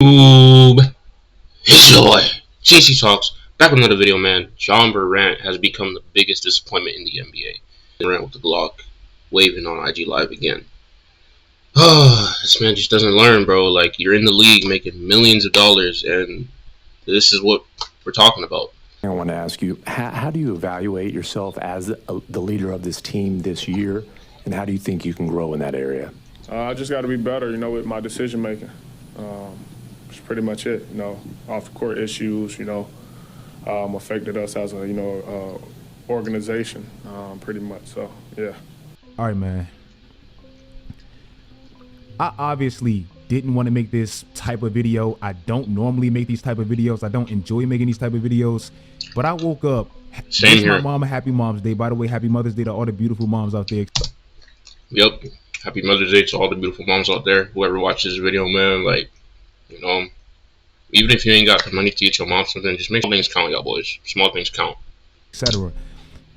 Ooh, it's your boy, JC Talks, back with another video, man. John Morant has become the biggest disappointment in the NBA. Morant with the Glock, waving on IG Live again. This man just doesn't learn, bro. Like, you're in the league making millions of dollars, and this is what we're talking about. I want to ask you, how do you evaluate yourself as the leader of this team this year, and how do you think you can grow in that area? I just got to be better, with my decision making. That's pretty much it. Off the court issues, affected us as a, organization, pretty much. So, yeah. All right, man. I obviously didn't want to make this type of video. I don't normally make these type of videos. I don't enjoy making these type of videos. But I woke up. Same here. My mom a happy Mom's Day. By the way, happy Mother's Day to all the beautiful moms out there. Yep. Happy Mother's Day to all the beautiful moms out there. Whoever watches this video, man, even if you ain't got the money to teach your mom something, just make small things count, y'all boys. Small things count. Etc.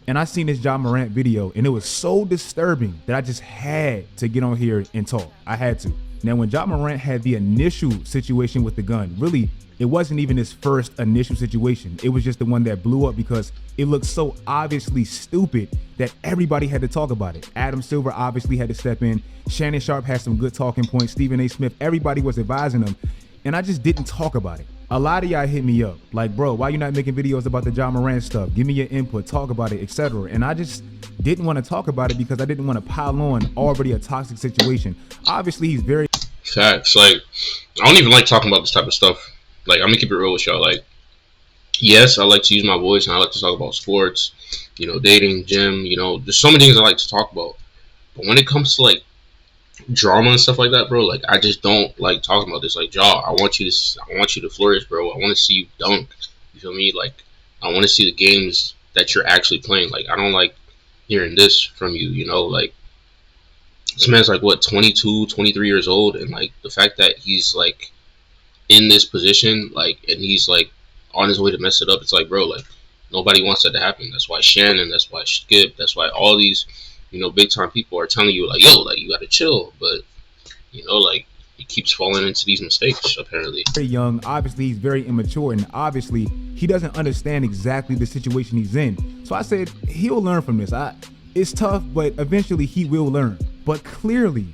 And I seen this John Morant video, and it was so disturbing that I just had to get on here and talk. I had to. Now, when John Morant had the initial situation with the gun, really, it wasn't even his first initial situation. It was just the one that blew up because it looked so obviously stupid that everybody had to talk about it. Adam Silver obviously had to step in. Shannon Sharp had some good talking points. Stephen A. Smith, everybody was advising him. And I just didn't talk about it. A lot of y'all hit me up like, bro, why you not making videos about the John Morant stuff? Give me your input, talk about it, etc. And I just didn't want to talk about it because I didn't want to pile on already a toxic situation. Obviously, he's very... Facts. Like, I don't even like talking about this type of stuff. Like, I'm gonna keep it real with y'all. Like, yes, I like to use my voice and I like to talk about sports, dating, gym, there's so many things I like to talk about. But when it comes to, like, drama and stuff like that, bro, like, I just don't like talking about this. Like, Jaw, I want you to flourish, bro. I want to see you dunk. You feel me? Like, I want to see the games that you're actually playing. Like, I don't like hearing this from you, like, this man's like, what, 22, 23 years old, and like the fact that he's like in this position, like, and he's like on his way to mess it up, it's like, bro, like, nobody wants that to happen. That's why Shannon, that's why Skip, that's why all these big time people are telling you, like, yo, like, you gotta chill. But like, he keeps falling into these mistakes, apparently. Very young, obviously he's very immature, and obviously he doesn't understand exactly the situation he's in. So I said he'll learn from this. It's tough, but eventually he will learn. But clearly,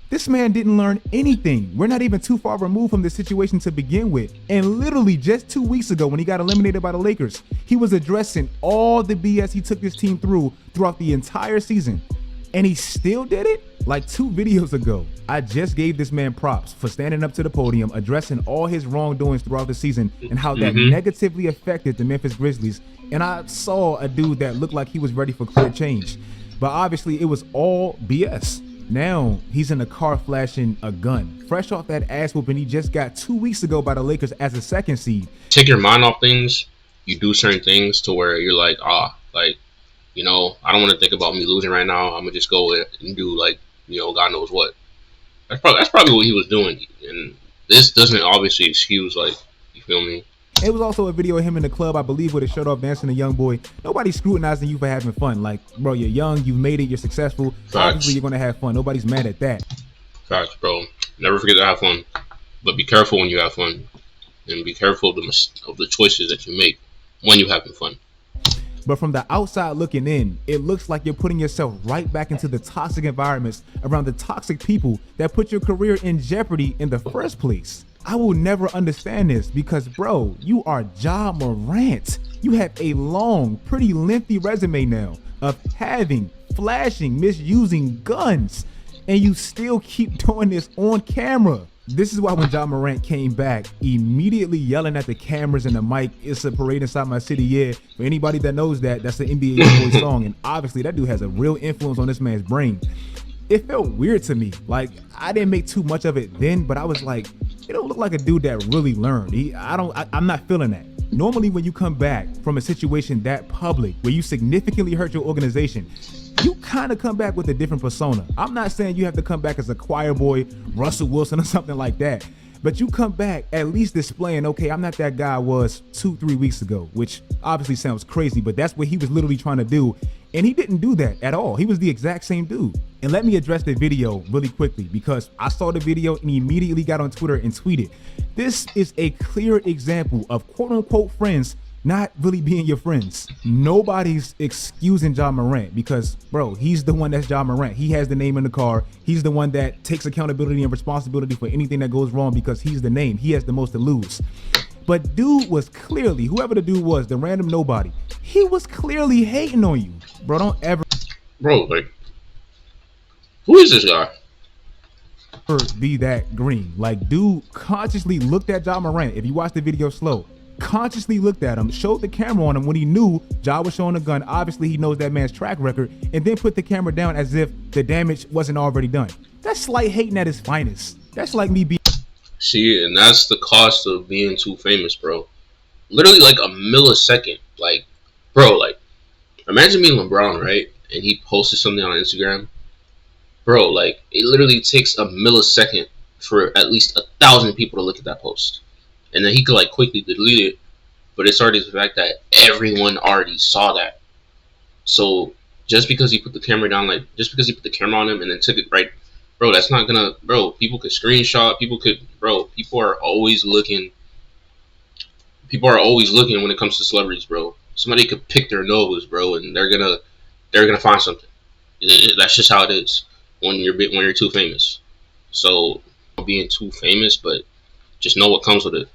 this man didn't learn anything. We're not even too far removed from this situation to begin with. And literally just 2 weeks ago when he got eliminated by the Lakers, he was addressing all the BS he took this team throughout the entire season. And he still did it? Like 2 videos ago, I just gave this man props for standing up to the podium, addressing all his wrongdoings throughout the season and how that negatively affected the Memphis Grizzlies. And I saw a dude that looked like he was ready for clear change. But obviously it was all BS. Now he's in the car flashing a gun, fresh off that ass whooping he just got 2 weeks ago by the Lakers as a 2nd seed. Take your mind off things. You do certain things to where you're like, I don't want to think about me losing right now. I'm gonna just go and do, like, God knows what. That's probably what he was doing. And this doesn't obviously excuse, like, you feel me? It was also a video of him in the club, I believe, with his shirt off dancing a young boy. Nobody's scrutinizing you for having fun. Like, bro, you're young, you've made it, you're successful. Facts. Obviously, you're gonna have fun. Nobody's mad at that. Facts, bro. Never forget to have fun. But be careful when you have fun. And be careful of the choices that you make when you're having fun. But from the outside looking in, it looks like you're putting yourself right back into the toxic environments around the toxic people that put your career in jeopardy in the first place. I will never understand this because, bro, you are John Morant. You have a long, pretty lengthy resume now of having, flashing, misusing guns, and you still keep doing this on camera. This is why when John Morant came back, immediately yelling at the cameras and the mic, "It's a parade inside my city," yeah. For anybody that knows that, that's an NBA Youngboy song, and obviously that dude has a real influence on this man's brain. It felt weird to me. Like, I didn't make too much of it then, but I was like, it don't look like a dude that really learned. I'm not feeling that. Normally when you come back from a situation that public, where you significantly hurt your organization, you kind of come back with a different persona. I'm not saying you have to come back as a choir boy, Russell Wilson or something like that, but you come back at least displaying, okay, I'm not that guy I was 2-3 weeks ago, which obviously sounds crazy, but that's what he was literally trying to do. And he didn't do that at all. He was the exact same dude. And let me address the video really quickly, because I saw the video and immediately got on Twitter and tweeted. This is a clear example of quote unquote friends not really being your friends. Nobody's excusing Ja Morant because, bro, he's the one that's Ja Morant. He has the name in the car. He's the one that takes accountability and responsibility for anything that goes wrong because he's the name. He has the most to lose. But dude was clearly, whoever the dude was, the random nobody, he was clearly hating on you. Bro, don't ever Like, who is this guy? be that green. Like, dude consciously looked at Ja Morant. If you watch the video slow, consciously looked at him, showed the camera on him when he knew Ja was showing a gun. Obviously, he knows that man's track record, and then put the camera down as if the damage wasn't already done. That's slight hating at its finest. That's like me being. See, and that's the cost of being too famous, bro. Literally like a millisecond. Like, bro, like, imagine being LeBron, right? And he posted something on Instagram. Bro, like, it literally takes a millisecond for at least 1,000 people to look at that post. And then he could, like, quickly delete it. But it's already the fact that everyone already saw that. So, just because he put the camera down, like, just because he put the camera on him and then took it right, bro, that's not gonna, bro, people could screenshot, people are always looking. People are always looking when it comes to celebrities, bro. Somebody could pick their nose, bro, and they're gonna find something. That's just how it is when you're too famous. So being too famous, but just know what comes with it.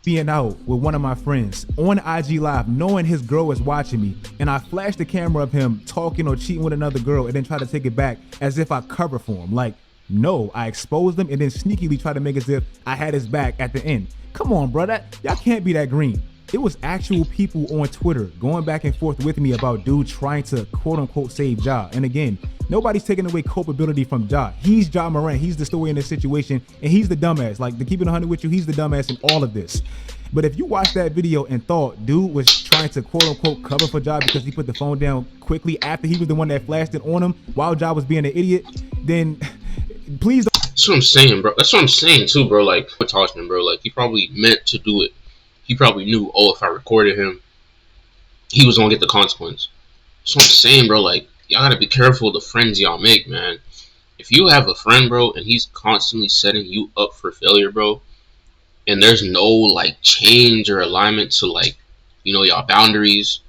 Being out with one of my friends on IG Live, knowing his girl is watching me, and I flashed the camera of him talking or cheating with another girl and then try to take it back as if I cover for him. Like, no, I exposed him and then sneakily try to make as if I had his back at the end. Come on, bro, y'all can't be that green. It was actual people on Twitter going back and forth with me about dude trying to quote unquote save Ja. And again, nobody's taking away culpability from Ja. He's Ja Morant. He's the story in this situation, and he's the dumbass. Like, to keep it 100 with you, he's the dumbass in all of this. But if you watched that video and thought dude was trying to quote unquote cover for Ja because he put the phone down quickly after he was the one that flashed it on him while Ja was being an idiot, then please don't. That's what I'm saying, bro. That's what I'm saying too, bro. Like, Toshman, bro. Like, he probably meant to do it. He probably knew, oh, if I recorded him, he was gonna get the consequence. That's what I'm saying, bro. Like, y'all gotta be careful of the friends y'all make, man. If you have a friend, bro, and he's constantly setting you up for failure, bro, and there's no, like, change or alignment to, like, y'all boundaries,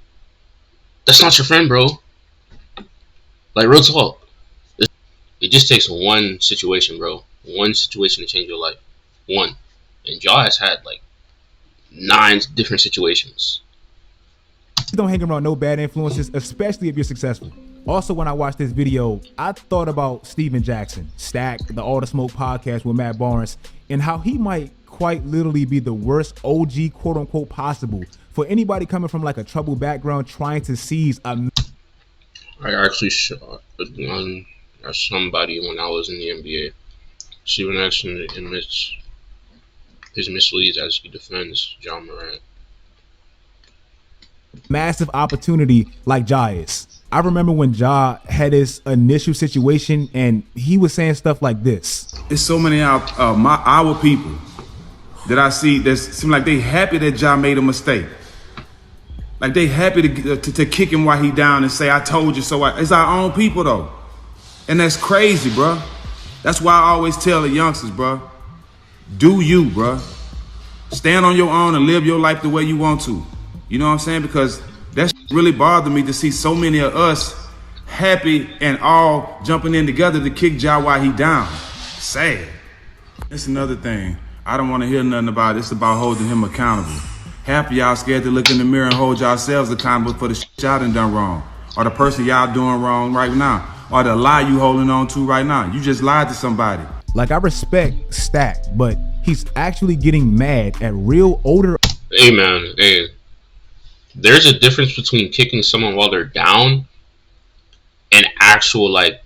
that's not your friend, bro. Like, real talk. It just takes one situation, bro. One situation to change your life. One. And Ja has had, like, 9 different situations. Don't hang around no bad influences, especially if you're successful. Also, when I watched this video, I thought about Steven Jackson, Stack, the All the Smoke podcast with Matt Barnes, and how he might quite literally be the worst OG quote unquote possible for anybody coming from like a troubled background trying to seize a. I actually shot at somebody when I was in the NBA. Steven Jackson admits his misleads as he defends Ja Morant. Massive opportunity like Ja is. I remember when Ja had his initial situation and he was saying stuff like this. It's so many our people that I see that seem like they happy that Ja made a mistake. Like they happy to kick him while he down and say, I told you so. It's our own people though. And that's crazy, bro. That's why I always tell the youngsters, bro, do you, bro. Stand on your own and live your life the way you want to. You know what I'm saying? Because that really bothered me to see so many of us happy and all jumping in together to kick Ja while he down. Sad. That's another thing. I don't want to hear nothing about it. It's about holding him accountable. Half of y'all scared to look in the mirror and hold yourselves accountable for the shit y'all done wrong. Or the person y'all doing wrong right now. Or the lie you holding on to right now. You just lied to somebody. Like, I respect Stack, but he's actually getting mad at real older. Hey, man. Hey. There's a difference between kicking someone while they're down and actual, like,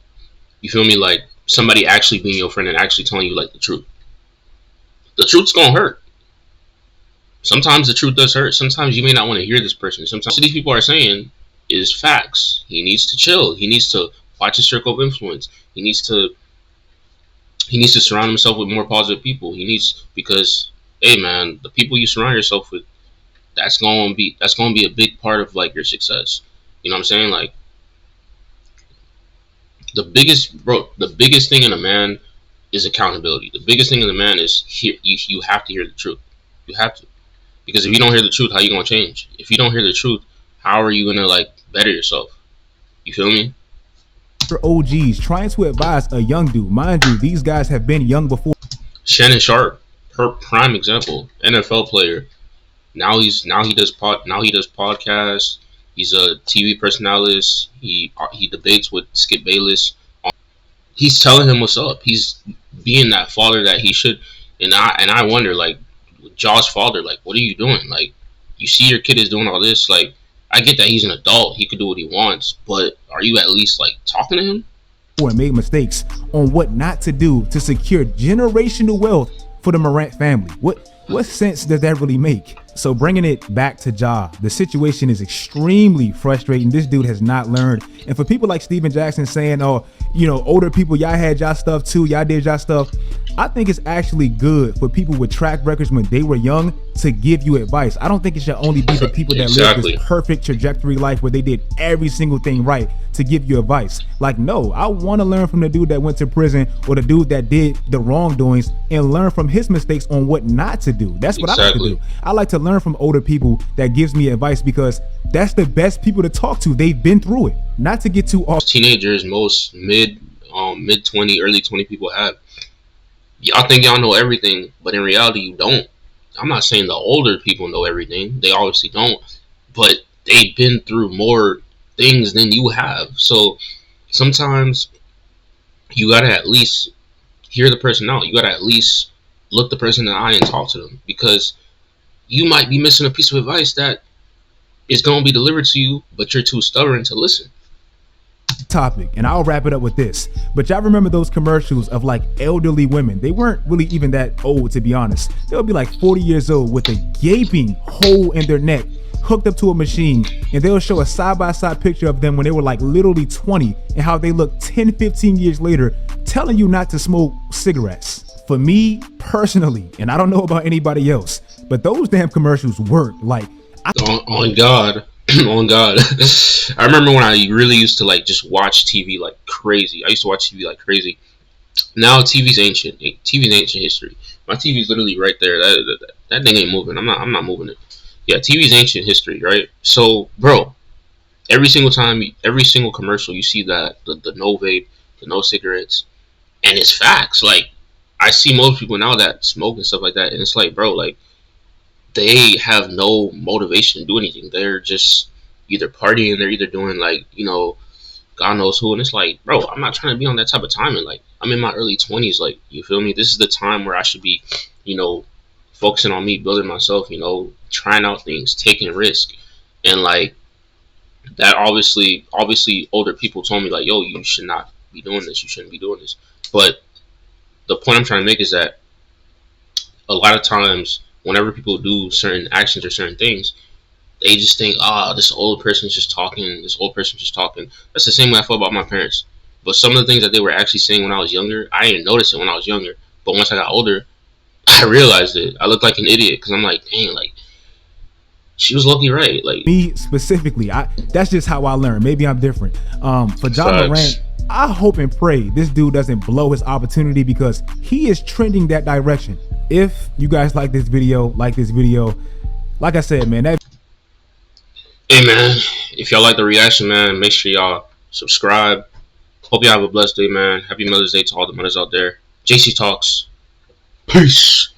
you feel me, like, somebody actually being your friend and actually telling you, like, the truth. The truth's gonna hurt. Sometimes the truth does hurt. Sometimes you may not want to hear this person. Sometimes what these people are saying is facts. He needs to chill. He needs to watch his circle of influence. He needs to surround himself with more positive people. Because, hey, man, the people you surround yourself with, that's going to be a big part of, like, your success. You know what I'm saying? Like, The biggest thing in a man is accountability. The biggest thing in a man is you have to hear the truth. You have to. Because if you don't hear the truth, how you gonna change? If you don't hear the truth, how are you gonna like better yourself? You feel me? OGs trying to advise a young dude. Mind you, these guys have been young before. Shannon Sharp, her prime example, NFL player. Now he does podcasts. He's a TV personalist. He debates with Skip Bayless. He's telling him what's up. He's being that father that he should. And I wonder, like, Jaw's father, like, what are you doing? Like, you see your kid is doing all this. Like, I get that he's an adult. He could do what he wants. But are you at least, like, talking to him? And made mistakes on what not to do to secure generational wealth for the Morant family. What sense does that really make? So bringing it back to Ja, the situation is extremely frustrating. This dude has not learned. And for people like Steven Jackson saying, oh, older people, y'all had y'all stuff too, y'all did y'all stuff. I think it's actually good for people with track records when they were young to give you advice. I don't think it should only be the people that live this perfect trajectory life where they did every single thing right to give you advice. Like, no, I want to learn from the dude that went to prison or the dude that did the wrongdoings and learn from his mistakes on what not to do. That's what I like to do. I like to learn from older people that gives me advice because that's the best people to talk to. They've been through it. Not to get too off. Teenagers, most mid 20, early 20 people have. Y'all think y'all know everything, but in reality, you don't. I'm not saying the older people know everything. They obviously don't. But they've been through more things than you have. So sometimes you gotta at least hear the person out. You gotta at least look the person in the eye and talk to them. Because you might be missing a piece of advice that is gonna be delivered to you, but you're too stubborn to listen. Topic, and I'll wrap it up with this. But y'all remember those commercials of like elderly women? They weren't really even that old, to be honest. They'll be like 40 years old with a gaping hole in their neck, hooked up to a machine, and they'll show a side-by-side picture of them when they were like literally 20 and how they look 10, 15 years later, telling you not to smoke cigarettes. For me personally, and I don't know about anybody else, but those damn commercials work. Like, on God. On God. I remember when I really used to like just watch TV like crazy. I used to watch TV like crazy. Now TV's ancient. TV's ancient history. My TV's literally right there. That thing ain't moving. I'm not moving it. Yeah, TV's ancient history, right? So, bro, every single time, every single commercial, you see that the no vape, the no cigarettes, and it's facts. Like, I see most people now that smoke and stuff like that, and it's like, bro, like, they have no motivation to do anything. They're just either partying, they're either doing like, God knows who. And it's like, bro, I'm not trying to be on that type of timing. Like, I'm in my early 20s. Like, you feel me? This is the time where I should be, focusing on me, building myself, trying out things, taking risk. And like that obviously older people told me like, yo, you should not be doing this. You shouldn't be doing this. But the point I'm trying to make is that a lot of times whenever people do certain actions or certain things, they just think, this old person's just talking. This old person's just talking. That's the same way I felt about my parents. But some of the things that they were actually saying when I was younger, I didn't notice it when I was younger. But once I got older, I realized it. I looked like an idiot because I'm like, dang, like, she was lucky right. Like, me specifically, that's just how I learned. Maybe I'm different. For Ja Morant, I hope and pray this dude doesn't blow his opportunity because he is trending that direction. If you guys like this video, like I said, man, hey man, if y'all like the reaction, man, make sure y'all subscribe. Hope y'all have a blessed day, man. Happy Mother's Day to all the mothers out there. JC Talks. Peace.